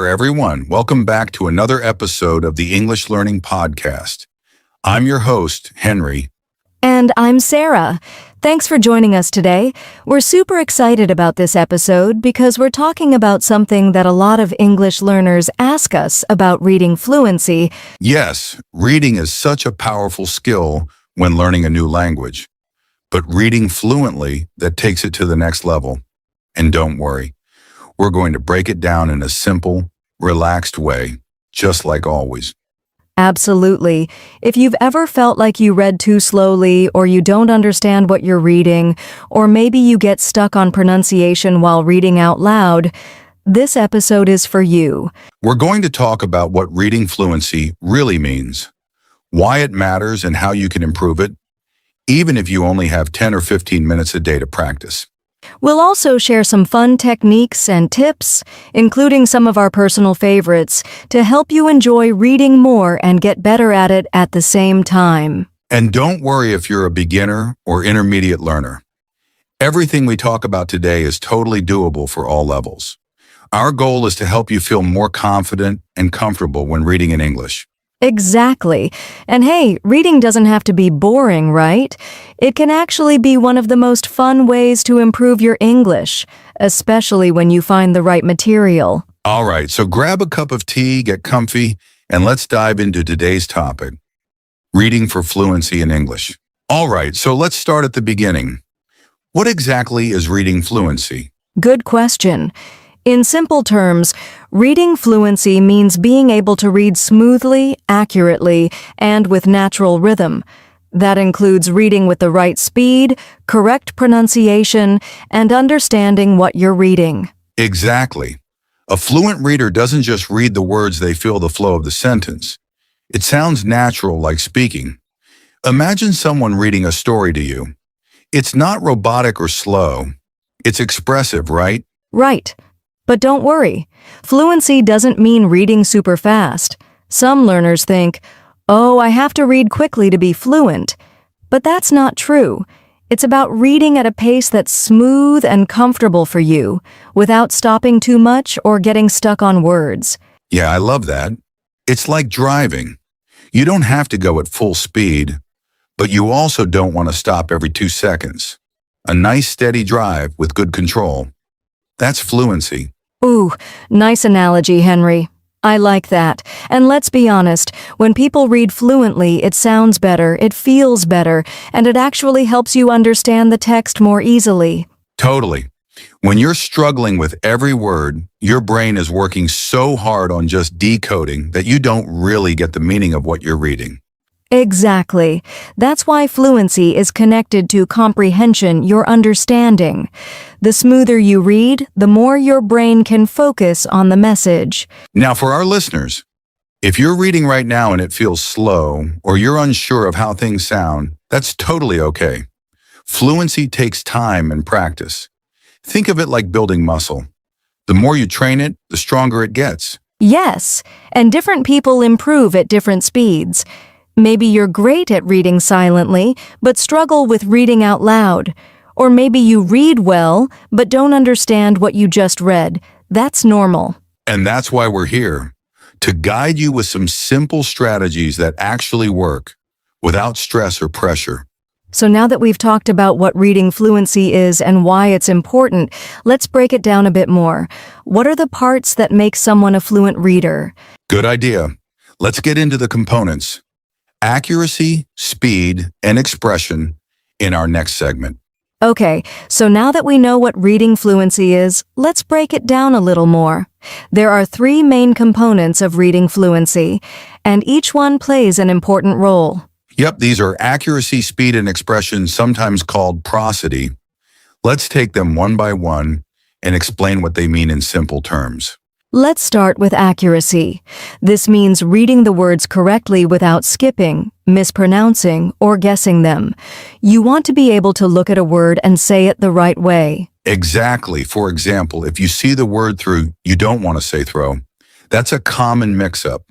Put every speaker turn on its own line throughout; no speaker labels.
everyone. Welcome back to another episode of the English Learning Podcast. I'm your host, Henry.
And I'm Sarah. Thanks for joining us today. We're super excited about this episode because we're talking about something that a lot of English learners ask us about reading fluency.
Yes, reading is such a powerful skill when learning a new language. But reading fluently, that takes it to the next level. And don't worry, we're going to break it down in a simple, relaxed way, just like always.
Absolutely. If you've ever felt like you read too slowly, or you don't understand what you're reading, or maybe you get stuck on pronunciation while reading out loud, this episode is for you.
We're going to talk about what reading fluency really means, why it matters and how you can improve it, even if you only have 10 or 15 minutes a day to practice.
We'll also share some fun techniques and tips, including some of our personal favorites, to help you enjoy reading more and get better at it at the same time.
And don't worry if you're a beginner or intermediate learner. Everything we talk about today is totally doable for all levels. Our goal is to help you feel more confident and comfortable when reading in English.
Exactly. And hey, reading doesn't have to be boring, right? It can actually be one of the most fun ways to improve your English, especially when you find the right material.
All right, so grab a cup of tea, get comfy, and let's dive into today's topic, reading for fluency in English. All right, so let's start at the beginning. What exactly is reading fluency?
Good question. In simple terms, reading fluency means being able to read smoothly, accurately, and with natural rhythm. That includes reading with the right speed, correct pronunciation, and understanding what you're reading.
Exactly. A fluent reader doesn't just read the words, they feel the flow of the sentence. It sounds natural, like speaking. Imagine someone reading a story to you. It's not robotic or slow. It's expressive, right?
Right. But don't worry, fluency doesn't mean reading super fast. Some learners think, oh, I have to read quickly to be fluent. But that's not true. It's about reading at a pace that's smooth and comfortable for you, without stopping too much or getting stuck on words.
Yeah, I love that. It's like driving. You don't have to go at full speed, but you also don't want to stop every 2 seconds. A nice steady drive with good control. That's fluency.
Ooh, nice analogy, Henry. I like that. And let's be honest, when people read fluently, it sounds better, it feels better, and it actually helps you understand the text more easily.
Totally. When you're struggling with every word, your brain is working so hard on just decoding that you don't really get the meaning of what you're reading.
Exactly. That's why fluency is connected to comprehension, your understanding. The smoother you read, the more your brain can focus on the message.
Now, for our listeners, if you're reading right now and it feels slow, or you're unsure of how things sound, that's totally okay. Fluency takes time and practice. Think of it like building muscle. The more you train it, the stronger it gets.
Yes, and different people improve at different speeds. Maybe you're great at reading silently, but struggle with reading out loud. Or maybe you read well, but don't understand what you just read. That's normal.
And that's why we're here, to guide you with some simple strategies that actually work, without stress or pressure.
So now that we've talked about what reading fluency is and why it's important, let's break it down a bit more. What are the parts that make someone a fluent reader?
Good idea. Let's get into the components. Accuracy, speed, and expression in our next segment.
Okay, so now that we know what reading fluency is, let's break it down a little more. There are 3 main components of reading fluency, and each one plays an important role.
Yep, these are accuracy, speed, and expression, sometimes called prosody. Let's take them one by one and explain what they mean in simple terms.
Let's start with accuracy. This means reading the words correctly without skipping, mispronouncing, or guessing them. You want to be able to look at a word and say it the right way.
Exactly. For example, if you see the word through, you don't want to say throw. That's a common mix-up.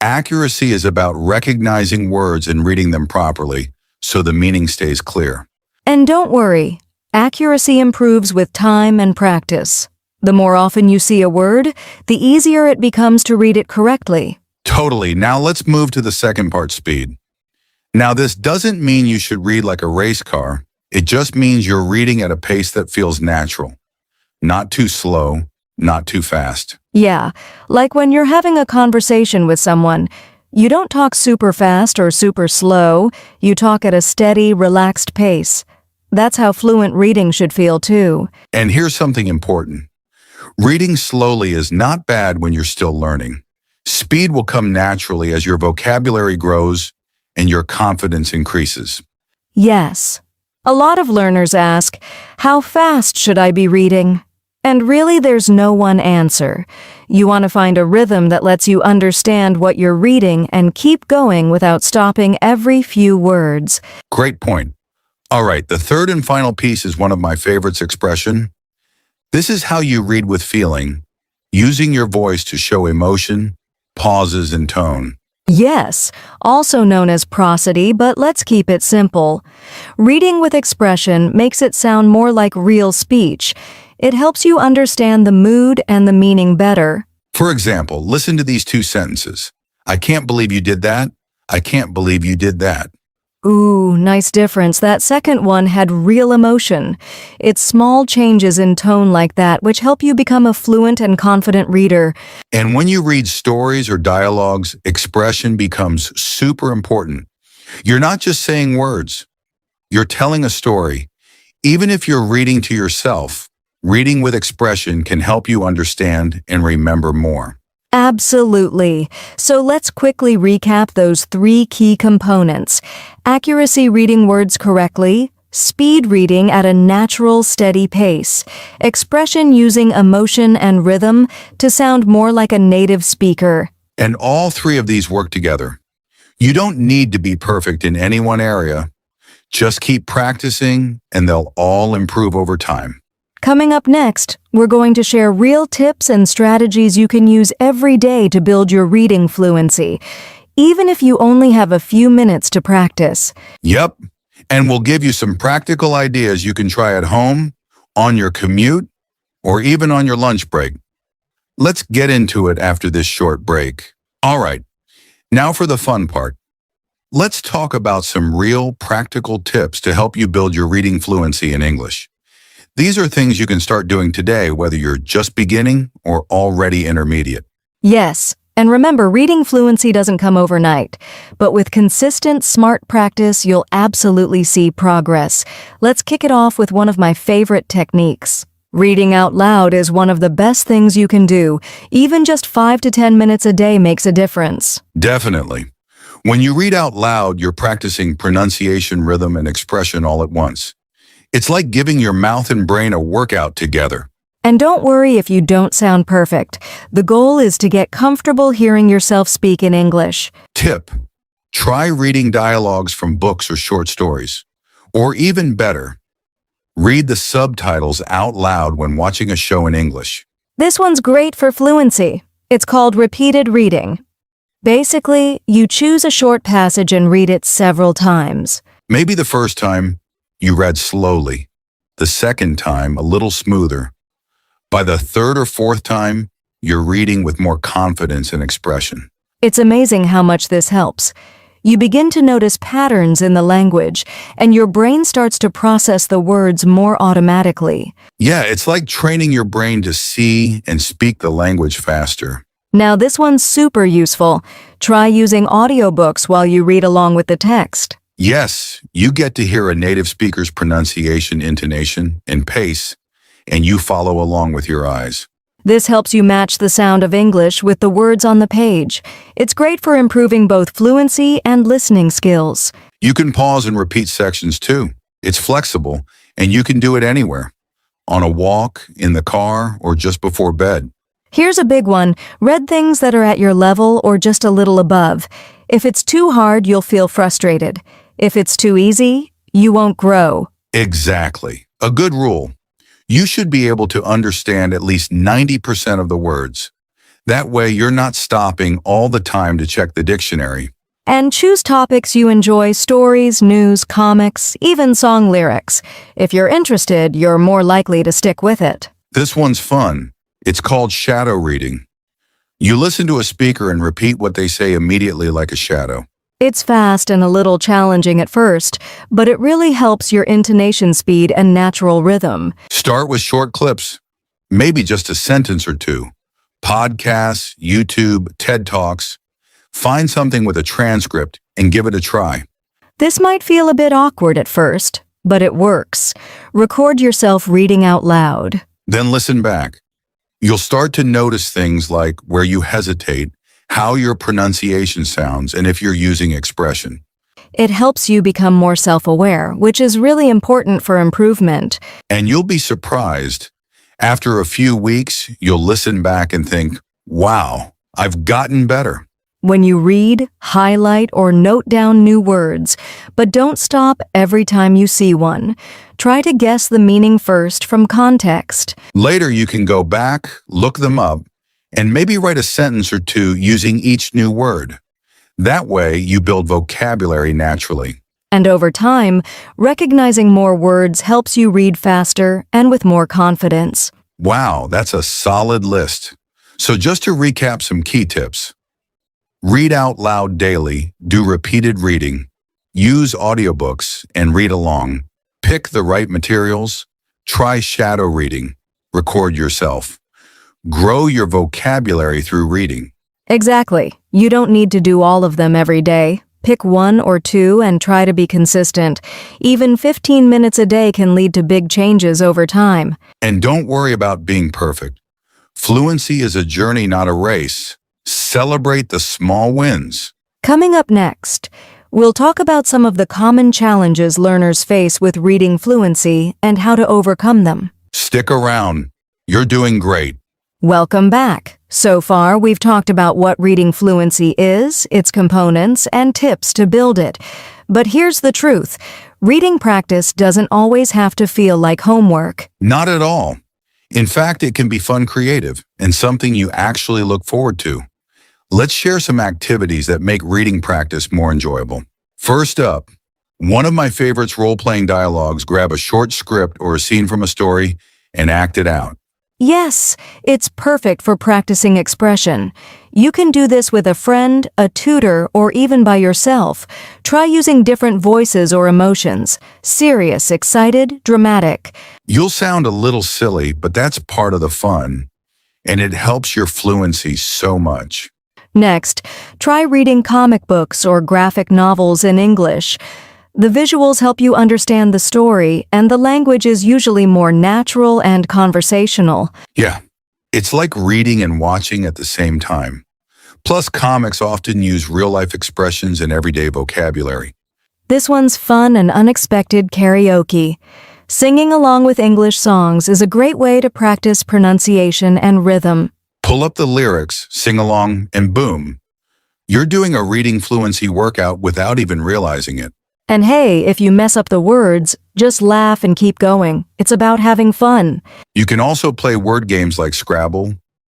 Accuracy is about recognizing words and reading them properly, so the meaning stays clear.
And don't worry, accuracy improves with time and practice. The more often you see a word, the easier it becomes to read it correctly.
Totally. Now let's move to the second part, speed. Now this doesn't mean you should read like a race car. It just means you're reading at a pace that feels natural. Not too slow, not too fast.
Yeah, like when you're having a conversation with someone. You don't talk super fast or super slow. You talk at a steady, relaxed pace. That's how fluent reading should feel too.
And here's something important. Reading slowly is not bad when you're still learning. Speed will come naturally as your vocabulary grows and your confidence increases.
Yes. A lot of learners ask, how fast should I be reading? And really, there's no one answer. You want to find a rhythm that lets you understand what you're reading and keep going without stopping every few words.
Great point. All right, the third and final piece is one of my favorites, expression. This is how you read with feeling, using your voice to show emotion, pauses, and tone.
Yes, also known as prosody, but let's keep it simple. Reading with expression makes it sound more like real speech. It helps you understand the mood and the meaning better.
For example, listen to these two sentences. I can't believe you did that. I can't believe you did that.
Ooh, nice difference. That second one had real emotion. It's small changes in tone like that which help you become a fluent and confident reader.
And when you read stories or dialogues, expression becomes super important. You're not just saying words. You're telling a story. Even if you're reading to yourself, reading with expression can help you understand and remember more.
Absolutely. So let's quickly recap those three key components. Accuracy reading words correctly, speed reading at a natural, steady pace, expression using emotion and rhythm to sound more like a native speaker.
And all three of these work together. You don't need to be perfect in any one area. Just keep practicing and they'll all improve over time.
Coming up next, we're going to share real tips and strategies you can use every day to build your reading fluency, even if you only have a few minutes to practice.
Yep, and we'll give you some practical ideas you can try at home, on your commute, or even on your lunch break. Let's get into it after this short break. All right, now for the fun part. Let's talk about some real practical tips to help you build your reading fluency in English. These are things you can start doing today, whether you're just beginning or already intermediate.
Yes, and remember, reading fluency doesn't come overnight, but with consistent, smart practice, you'll absolutely see progress. Let's kick it off with one of my favorite techniques. Reading out loud is one of the best things you can do. Even just 5 to 10 minutes a day makes a difference.
Definitely. When you read out loud, you're practicing pronunciation, rhythm, and expression all at once. It's like giving your mouth and brain a workout together.
And don't worry if you don't sound perfect. The goal is to get comfortable hearing yourself speak in English.
Tip: try reading dialogues from books or short stories. Or even better, read the subtitles out loud when watching a show in English.
This one's great for fluency. It's called repeated reading. Basically, you choose a short passage and read it several times.
Maybe the first time, you read slowly. The second time, a little smoother. By the third or fourth time, you're reading with more confidence and expression.
It's amazing how much this helps. You begin to notice patterns in the language, and your brain starts to process the words more automatically.
Yeah, it's like training your brain to see and speak the language faster.
Now this one's super useful. Try using audiobooks while you read along with the text.
Yes, you get to hear a native speaker's pronunciation, intonation, and pace, and you follow along with your eyes.
This helps you match the sound of English with the words on the page. It's great for improving both fluency and listening skills.
You can pause and repeat sections too. It's flexible, and you can do it anywhere. On a walk, in the car, or just before bed.
Here's a big one. Read things that are at your level or just a little above. If it's too hard, you'll feel frustrated. If it's too easy, you won't grow.
Exactly. A good rule. You should be able to understand at least 90% of the words. That way, you're not stopping all the time to check the dictionary.
And choose topics you enjoy: stories, news, comics, even song lyrics. If you're interested, you're more likely to stick with it.
This one's fun. It's called shadow reading. You listen to a speaker and repeat what they say immediately like a shadow.
It's fast and a little challenging at first, but it really helps your intonation speed and natural rhythm.
Start with short clips, maybe just a sentence or two. Podcasts, YouTube, TED Talks. Find something with a transcript and give it a try.
This might feel a bit awkward at first, but it works. Record yourself reading out loud.
Then listen back. You'll start to notice things like where you hesitate, how your pronunciation sounds, and if you're using expression.
It helps you become more self-aware, which is really important for improvement.
And you'll be surprised. After a few weeks, you'll listen back and think, wow, I've gotten better.
When you read, highlight, or note down new words, but don't stop every time you see one. Try to guess the meaning first from context.
Later, you can go back, look them up, and maybe write a sentence or two using each new word. That way, you build vocabulary naturally.
And over time, recognizing more words helps you read faster and with more confidence.
Wow, that's a solid list. So just to recap some key tips. Read out loud daily, do repeated reading, use audiobooks, and read along. Pick the right materials, try shadow reading, record yourself. Grow your vocabulary through reading.
Exactly. You don't need to do all of them every day. Pick one or two and try to be consistent. Even 15 minutes a day can lead to big changes over time.
And don't worry about being perfect. Fluency is a journey, not a race. Celebrate the small wins.
Coming up next, we'll talk about some of the common challenges learners face with reading fluency and how to overcome them.
Stick around. You're doing great.
Welcome back. So far, we've talked about what reading fluency is, its components, and tips to build it. But here's the truth. Reading practice doesn't always have to feel like homework.
Not at all. In fact, it can be fun, creative, and something you actually look forward to. Let's share some activities that make reading practice more enjoyable. First up, one of my favorites, role-playing dialogues. Grab a short script or a scene from a story and act it out.
Yes, it's perfect for practicing expression. You can do this with a friend, a tutor, or even by yourself. Try using different voices or emotions. Serious, excited, dramatic.
You'll sound a little silly, but that's part of the fun, and it helps your fluency so much.
Next, try reading comic books or graphic novels in English. The visuals help you understand the story, and the language is usually more natural and conversational.
Yeah, it's like reading and watching at the same time. Plus, comics often use real-life expressions and everyday vocabulary.
This one's fun and unexpected karaoke. Singing along with English songs is a great way to practice pronunciation and rhythm.
Pull up the lyrics, sing along, and boom, you're doing a reading fluency workout without even realizing it.
And hey, if you mess up the words, just laugh and keep going. It's about having fun.
You can also play word games like Scrabble,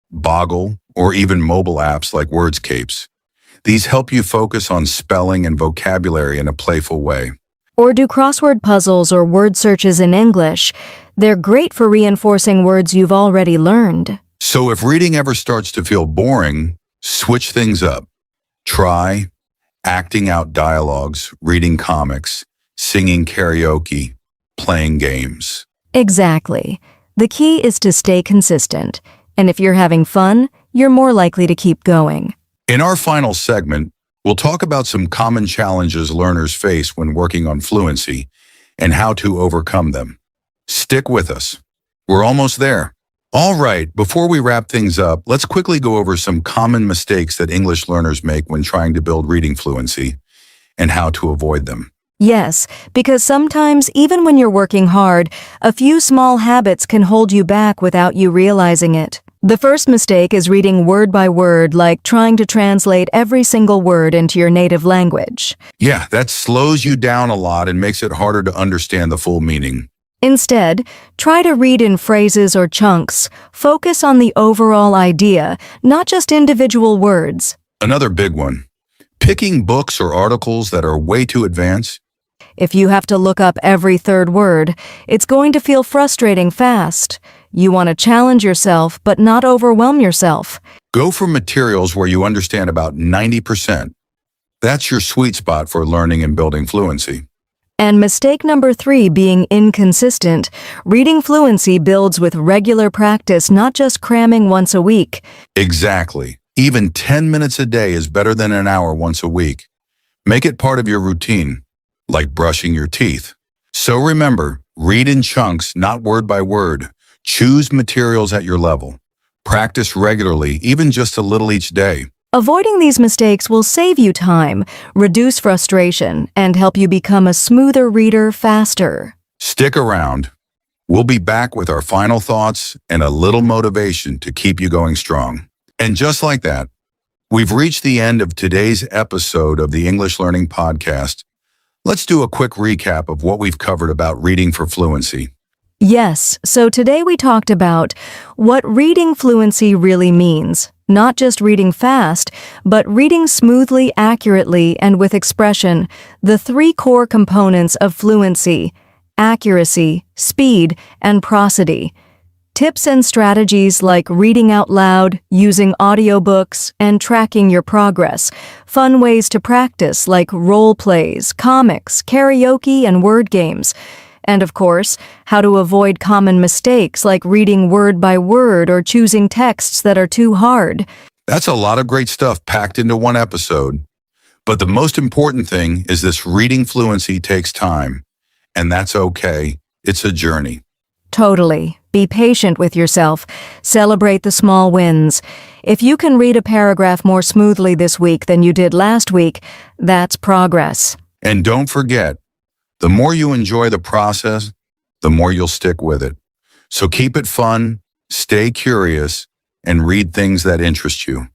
Boggle, or even mobile apps like Wordscapes. These help you focus on spelling and vocabulary in a playful way.
Or do crossword puzzles or word searches in English. They're great for reinforcing words you've already learned.
So if reading ever starts to feel boring, switch things up. Try acting out dialogues, reading comics, singing karaoke, playing games.
Exactly. The key is to stay consistent. And if you're having fun, you're more likely to keep going.
In our final segment, we'll talk about some common challenges learners face when working on fluency and how to overcome them. Stick with us. We're almost there. All right, before we wrap things up, let's quickly go over some common mistakes that English learners make when trying to build reading fluency and how to avoid them.
Yes, because sometimes, even when you're working hard, a few small habits can hold you back without you realizing it. The first mistake is reading word by word, like trying to translate every single word into your native language.
Yeah, that slows you down a lot and makes it harder to understand the full meaning.
Instead, try to read in phrases or chunks. Focus on the overall idea, not just individual words.
Another big one, picking books or articles that are way too advanced.
If you have to look up every third word, it's going to feel frustrating fast. You want to challenge yourself, but not overwhelm yourself.
Go for materials where you understand about 90%. That's your sweet spot for learning and building fluency.
And mistake number 3 being inconsistent. Reading fluency builds with regular practice, not just cramming once a week.
Exactly. Even 10 minutes a day is better than an hour once a week. Make it part of your routine, like brushing your teeth. So remember, read in chunks, not word by word. Choose materials at your level. Practice regularly, even just a little each day.
Avoiding these mistakes will save you time, reduce frustration, and help you become a smoother reader faster.
Stick around. We'll be back with our final thoughts and a little motivation to keep you going strong. And just like that, we've reached the end of today's episode of the English Learning Podcast. Let's do a quick recap of what we've covered about reading for fluency.
Yes, so today we talked about what reading fluency really means. Not just reading fast, but reading smoothly, accurately, and with expression. The 3 core components of fluency: accuracy, speed, and prosody. Tips and strategies like reading out loud, using audiobooks, and tracking your progress. Fun ways to practice like role plays, comics, karaoke, and word games. And of course, how to avoid common mistakes like reading word by word or choosing texts that are too hard.
That's a lot of great stuff packed into one episode. But the most important thing is this reading fluency takes time. And that's okay. It's a journey.
Totally. Be patient with yourself. Celebrate the small wins. If you can read a paragraph more smoothly this week than you did last week, that's progress.
And don't forget, the more you enjoy the process, the more you'll stick with it. So keep it fun, stay curious, and read things that interest you.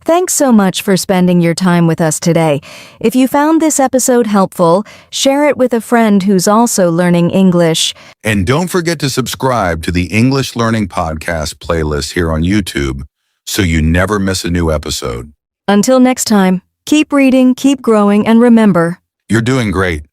Thanks so much for spending your time with us today. If you found this episode helpful, share it with a friend who's also learning English.
And don't forget to subscribe to the English Learning Podcast playlist here on YouTube so you never miss a new episode.
Until next time, keep reading, keep growing, and remember,
You're doing great.